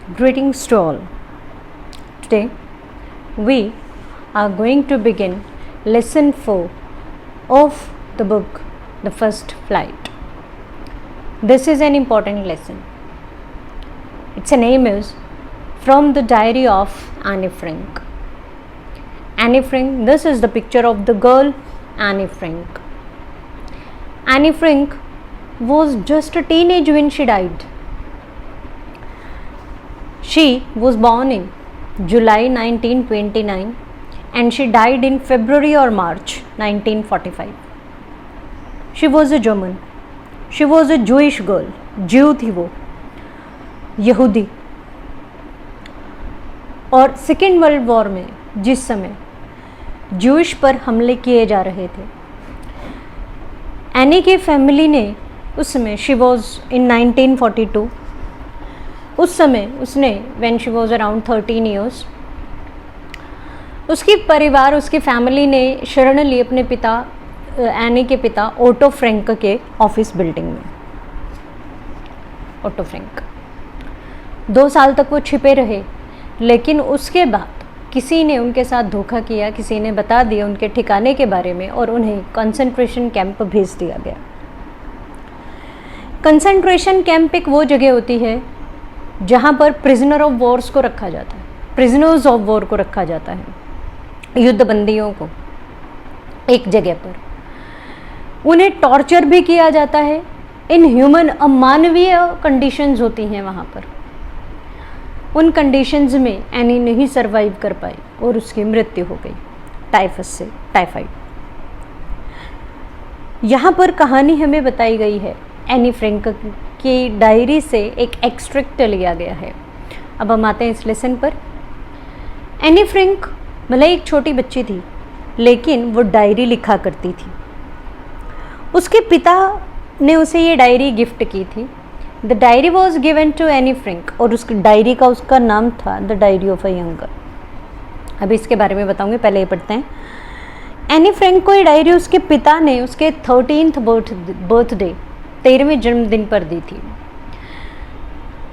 Greetings to all. Today we are going to begin lesson 4 of the book The First Flight. This is an important lesson. Its name is From the Diary of Anne Frank. Anne Frank, this is the picture of the girl Anne Frank. Anne Frank was just a teenage when she died. She was born in July 1929 and she died in February or March 1945. She was a German. She was a Jewish girl. Jew थी वो, यहूदी. और second world war में जिस समय Jewish पर हमले किए जा रहे थे, एनी की फैमिली ने उस समय, शी वॉज इन 1942, उस समय उसने when she was around 13 years, उसकी परिवार, उसकी फैमिली ने शरण ली अपने पिता, एनी के पिता ओटो फ्रैंक के ऑफिस बिल्डिंग में. ओटो फ्रैंक 2 साल तक वो छिपे रहे, लेकिन उसके बाद किसी ने उनके साथ धोखा किया, किसी ने बता दिया उनके ठिकाने के बारे में और उन्हें कंसंट्रेशन कैंप भेज दिया गया. कंसंट्रेशन कैंप एक वो जगह होती है जहाँ पर प्रिजनर ऑफ वॉर्स को रखा जाता है, प्रिजनर्स ऑफ वॉर को रखा जाता है, युद्ध बंदियों को एक जगह पर. उन्हें टॉर्चर भी किया जाता है. इनह्यूमन, अमानवीय कंडीशंस होती हैं वहाँ पर. उन कंडीशंस में एनी नहीं सरवाइव कर पाई और उसकी मृत्यु हो गई टाइफस से, टाइफाइड. यहाँ पर कहानी हमें बताई गई है एनी फ्रैंक की डायरी से, एक एक्सट्रैक्ट लिया गया है. अब हम आते हैं इस लेसन पर. एनी फ्रैंक भले एक छोटी बच्ची थी, लेकिन वो डायरी लिखा करती थी. उसके पिता ने उसे ये डायरी गिफ्ट की थी. The diary was given to Anne Frank और उस डायरी का उसका नाम था the diary of a young girl. अभी इसके बारे में बताऊंगी, पहले ये पढ़ते हैं. एनी फ्रैंक को ये डायरी उसके पिता ने उसके 13th बर्थडे, 13वें जन्मदिन पर दी थी.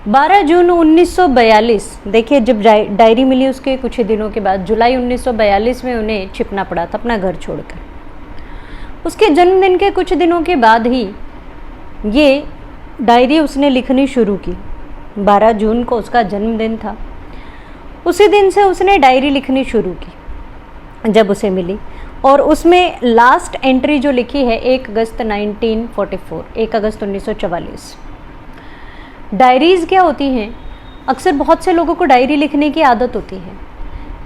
12 जून 1942, देखिए जब डायरी मिली उसके कुछ ही दिनों के बाद, जुलाई 1942 में उन्हें छिपना पड़ा था अपना घर छोड़कर. उसके जन्मदिन के कुछ दिनों के बाद ही ये डायरी उसने लिखनी शुरू की. 12 जून को उसका जन्मदिन था. उसी दिन से उसने डायरी लिखनी शुरू की जब उसे मिली. और उसमें लास्ट एंट्री जो लिखी है 1 अगस्त 1944, 1 अगस्त 1944. डायरीज़ क्या होती हैं? अक्सर बहुत से लोगों को डायरी लिखने की आदत होती है.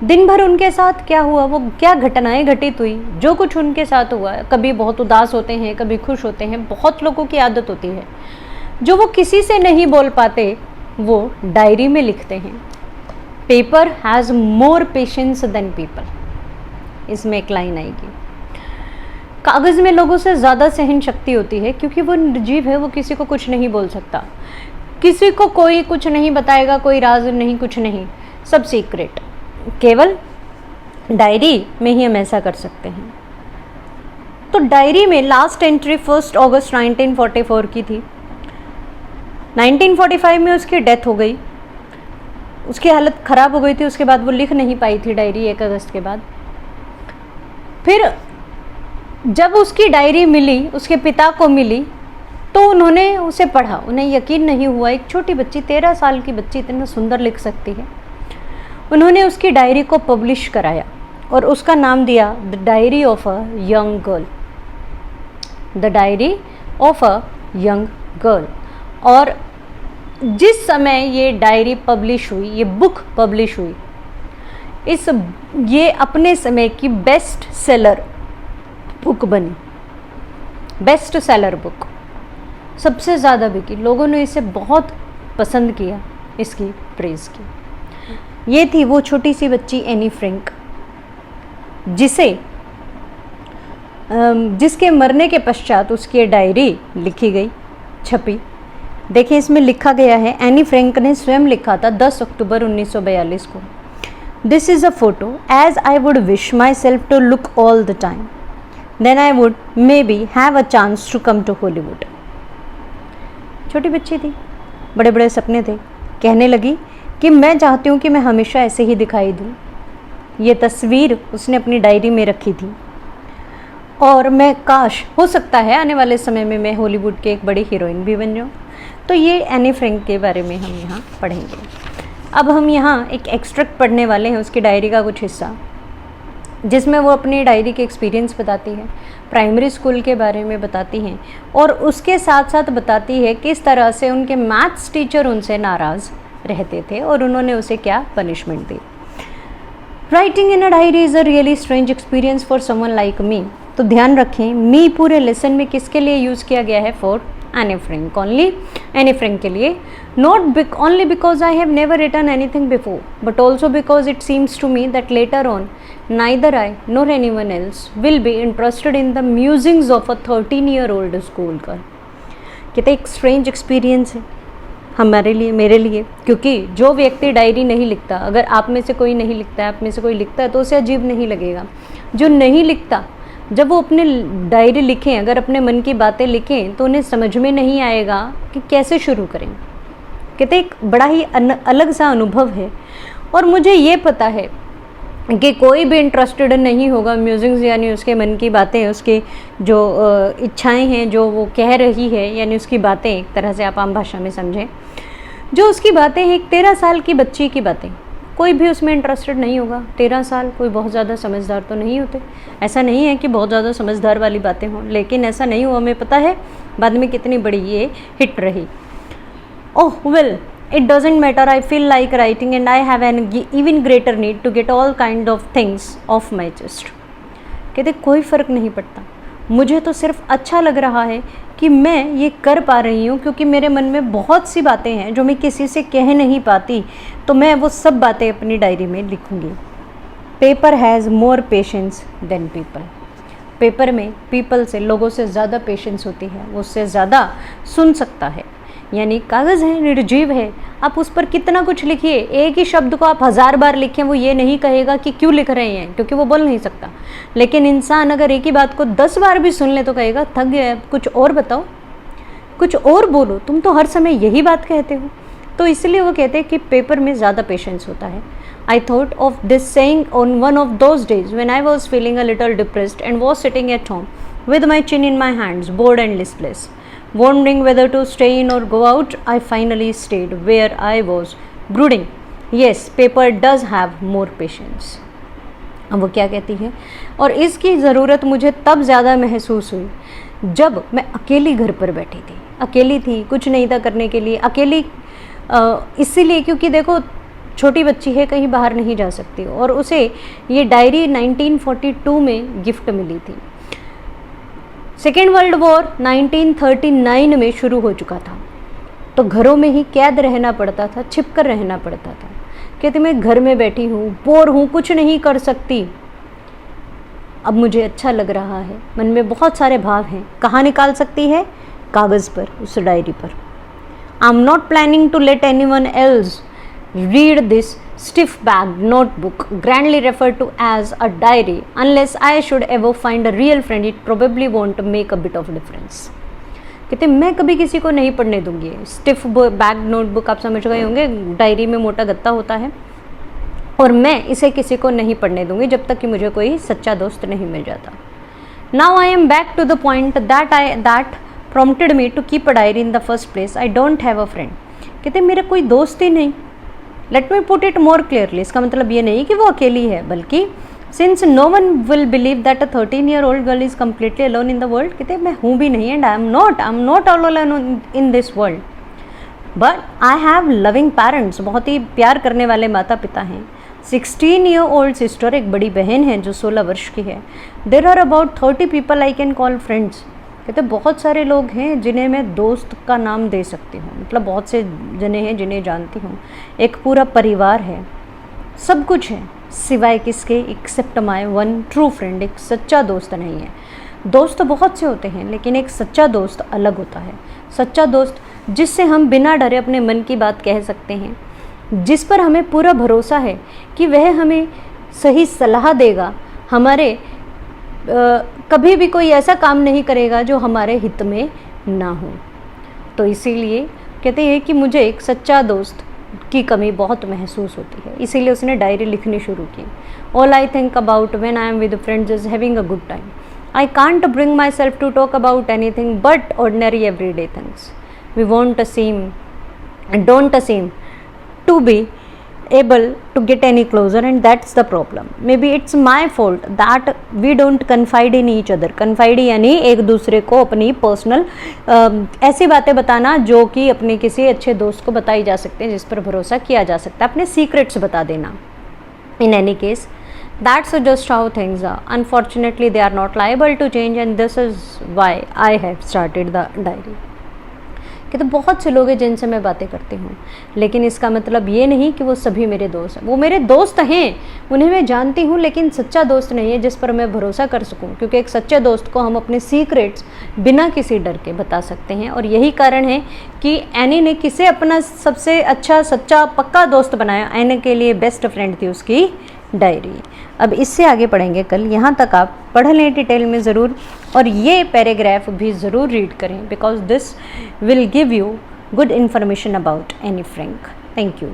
दिन भर उनके साथ क्या हुआ, वो क्या घटनाएं घटित हुई, जो कुछ उनके साथ हुआ, कभी बहुत उदास होते हैं, कभी खुश होते हैं. बहुत लोगों की आदत होती है जो वो किसी से नहीं बोल पाते, वो डायरी में लिखते हैं. Paper has more patience than people, इसमें एक लाइन आएगी. कागज़ में लोगों से ज़्यादा सहन शक्ति होती है, क्योंकि वो निर्जीव है, वो किसी को कुछ नहीं बोल सकता, किसी को कोई कुछ नहीं बताएगा, कोई राज नहीं, कुछ नहीं, सब सीक्रेट. केवल डायरी में ही हम ऐसा कर सकते हैं. तो डायरी में लास्ट एंट्री 1 अगस्त 1944 की थी. 1945 में उसकी डेथ हो गई. उसकी हालत ख़राब हो गई थी. उसके बाद वो लिख नहीं पाई थी डायरी 1 अगस्त के बाद. फिर जब उसकी डायरी मिली, उसके पिता को मिली, तो उन्होंने उसे पढ़ा. उन्हें यकीन नहीं हुआ, एक छोटी बच्ची, 13 साल की बच्ची इतना सुंदर लिख सकती है. उन्होंने उसकी डायरी को पब्लिश कराया और उसका नाम दिया the diary of a young girl. The diary of a young girl. और जिस समय ये डायरी पब्लिश हुई, ये बुक पब्लिश हुई, ये अपने समय की बेस्ट सेलर बुक बनी. बेस्ट सेलर बुक सबसे ज़्यादा बिकी. लोगों ने इसे बहुत पसंद किया, इसकी प्रेज़ की. ये थी वो छोटी सी बच्ची एनी फ्रैंक, जिसके मरने के पश्चात उसकी डायरी लिखी गई, छपी. देखिए इसमें लिखा गया है, एनी फ्रैंक ने स्वयं लिखा था 10 अक्टूबर 1942 को. This is a photo as I would wish myself to look all the time, then I would maybe have a chance to come to Hollywood. छोटी बच्ची थी, बड़े बड़े सपने थे. कहने लगी कि मैं चाहती हूँ कि मैं हमेशा ऐसे ही दिखाई दूँ। ये तस्वीर उसने अपनी डायरी में रखी थी और मैं काश हो सकता है आने वाले समय में मैं हॉलीवुड के एक बड़ी हीरोइन भी बन जाऊँ। तो ये एनी फ्रैंक के बारे में हम यहाँ पढ़ेंगे। अब हम यहाँ एक एक्सट्रैक्ट पढ़ने वाले हैं उसकी डायरी का कुछ हिस्सा, जिसमें वो अपनी डायरी के एक्सपीरियंस बताती है, प्राइमरी स्कूल के बारे में बताती हैं और उसके साथ साथ बताती है किस तरह से उनके मैथ्स टीचर उनसे नाराज़ रहते थे और उन्होंने उसे क्या punishment the. Writing in a diary is a really strange experience for someone like me. तो ध्यान रखें, मी पूरे लेसन में किसके लिए यूज़ किया गया है? For Anne Frank, only Anne Frank के लिए। Not only because I have never written anything before, but also because it seems to me that later on neither I nor anyone else will be interested in the musings of a 13-year-old school girl। कहते एक strange experience है हमारे लिए, मेरे लिए, क्योंकि जो व्यक्ति डायरी नहीं लिखता, अगर आप में से कोई नहीं लिखता है, आप में से कोई लिखता है तो उसे अजीब नहीं लगेगा। जो नहीं लिखता, जब वो अपने डायरी लिखें, अगर अपने मन की बातें लिखें तो उन्हें समझ में नहीं आएगा कि कैसे शुरू करें। कहते एक बड़ा ही अलग सा अनुभव है और मुझे ये पता है कि कोई भी इंटरेस्टेड नहीं होगा म्यूजिक्स, यानी उसके मन की बातें, उसकी जो इच्छाएं हैं, जो वो कह रही है, यानी उसकी बातें, एक तरह से आप आम भाषा में समझें, जो उसकी बातें हैं, एक 13 साल की बच्ची की बातें, कोई भी उसमें इंटरेस्टेड नहीं होगा। 13 साल, कोई बहुत ज़्यादा समझदार तो नहीं होते, ऐसा नहीं है कि बहुत ज़्यादा समझदार वाली बातें हों, लेकिन ऐसा नहीं हुआ। हमें पता है बाद में कितनी बड़ी ये हिट रही। ओह well, it doesn't matter, I feel like writing and I have an even greater need to get all kind of things off my chest। कहते कोई फ़र्क नहीं पड़ता, मुझे तो सिर्फ अच्छा लग रहा है कि मैं ये कर पा रही हूँ, क्योंकि मेरे मन में बहुत सी बातें हैं जो मैं किसी से कह नहीं पाती, तो मैं वो सब बातें अपनी डायरी में लिखूँगी। Paper has more patience than people. Paper में पीपल से, लोगों से ज़्यादा पेशेंस होती है, वो उससे ज़्यादा सुन सकता है। यानी कागज़ है, निर्जीव है, आप उस पर कितना कुछ लिखिए, एक ही शब्द को आप 1000 बार लिखें, वो ये नहीं कहेगा कि क्यों लिख रहे हैं, क्योंकि वो बोल नहीं सकता। लेकिन इंसान अगर एक ही बात को 10 बार भी सुन ले तो कहेगा थक गया, कुछ और बताओ, कुछ और बोलो, तुम तो हर समय यही बात कहते हो। तो इसलिए वो कहते हैं कि पेपर में ज़्यादा पेशेंस होता है। I thought of this saying on one of those days when I was feeling a little depressed and was sitting at home with my chin in my hands, board and listless, wondering whether to stay in or go out. I finally stayed where I was brooding. Yes, paper does have more patience। अब वो क्या कहती है, और इसकी ज़रूरत मुझे तब ज़्यादा महसूस हुई जब मैं अकेली घर पर बैठी थी। अकेली थी, कुछ नहीं था करने के लिए, अकेली इसीलिए क्योंकि देखो छोटी बच्ची है, कहीं बाहर नहीं जा सकती, और उसे ये डायरी 1942 में गिफ्ट मिली थी। सेकेंड वर्ल्ड वॉर 1939 में शुरू हो चुका था, तो घरों में ही कैद रहना पड़ता था, छिप कर रहना पड़ता था। कहती मैं घर में बैठी हूँ, बोर हूँ, कुछ नहीं कर सकती। अब मुझे अच्छा लग रहा है, मन में बहुत सारे भाव हैं। कहाँ निकाल सकती है? कागज़ पर, उस डायरी पर। I am not planning to let anyone else read this stiff-backed notebook, grandly referred to as a diary, unless I should ever find a real friend. It probably won't make a bit of difference। कहते मैं कभी किसी को नहीं पढ़ने दूंगी। Stiff bag notebook आप समझ गए होंगे, डायरी में मोटा गत्ता होता है, और मैं इसे किसी को नहीं पढ़ने दूंगी जब तक कि मुझे कोई सच्चा दोस्त नहीं मिल जाता। Now I am back to the point that prompted me to keep a diary in the first place. I don't have a friend। कहते मेरा कोई दोस्त ही नहीं। Let me put it more clearly, इसका मतलब ये नहीं कि वो अकेली है, बल्कि since no one will believe that a 13-year-old girl is completely alone in the world. कहते मैं हूँ भी नहीं, and I am not all alone in this world, but I have loving parents. बहुत ही प्यार करने वाले माता पिता हैं। 16-year-old सिस्टर, एक बड़ी बहन है जो 16 वर्ष की है। There are about 30 people I can call friends. कहते बहुत सारे लोग हैं जिन्हें मैं दोस्त का नाम दे सकती हूँ, मतलब बहुत से जने हैं जिन्हें जानती हूँ। एक पूरा परिवार है, सब कुछ है, सिवाय किसके? Except my one true friend. एक सच्चा दोस्त नहीं है। दोस्त बहुत से होते हैं, लेकिन एक सच्चा दोस्त अलग होता है। सच्चा दोस्त जिससे हम बिना डरे अपने मन की बात कह सकते हैं, जिस पर हमें पूरा भरोसा है कि वह हमें सही सलाह देगा, हमारे कभी भी कोई ऐसा काम नहीं करेगा जो हमारे हित में ना हो। तो इसीलिए कहते हैं कि मुझे एक सच्चा दोस्त की कमी बहुत महसूस होती है, इसीलिए उसने डायरी लिखनी शुरू की। All I think about when I am with friends is having a good time. I can't bring myself to talk about anything but ordinary everyday things. We don't seem to be able to get any closer, and that's the problem. Maybe it's my fault that we don't confide in each other. confide यानी एक दूसरे को अपनी personal ऐसी बातें बताना जो कि अपने किसी अच्छे दोस्त को बताई जा सकते हैं, जिस पर भरोसा किया जा सकता है, अपने सीक्रेट्स बता देना। in any case, that's just how things are. Unfortunately they are not liable to change, and this is why I have started the diary. कि तो बहुत से लोग हैं जिनसे मैं बातें करती हूँ, लेकिन इसका मतलब ये नहीं कि वो सभी मेरे दोस्त हैं। वो मेरे दोस्त हैं, उन्हें मैं जानती हूँ, लेकिन सच्चा दोस्त नहीं है जिस पर मैं भरोसा कर सकूँ, क्योंकि एक सच्चे दोस्त को हम अपने सीक्रेट्स बिना किसी डर के बता सकते हैं। और यही कारण है कि एनी ने किसे अपना सबसे अच्छा सच्चा पक्का दोस्त बनाया। एनी के लिए बेस्ट फ्रेंड थी उसकी डायरी। अब इससे आगे पढ़ेंगे कल, यहाँ तक आप पढ़ लें डिटेल में ज़रूर, और ये पैराग्राफ भी ज़रूर रीड करें, because this will give you good information about Anne Frank. Thank you.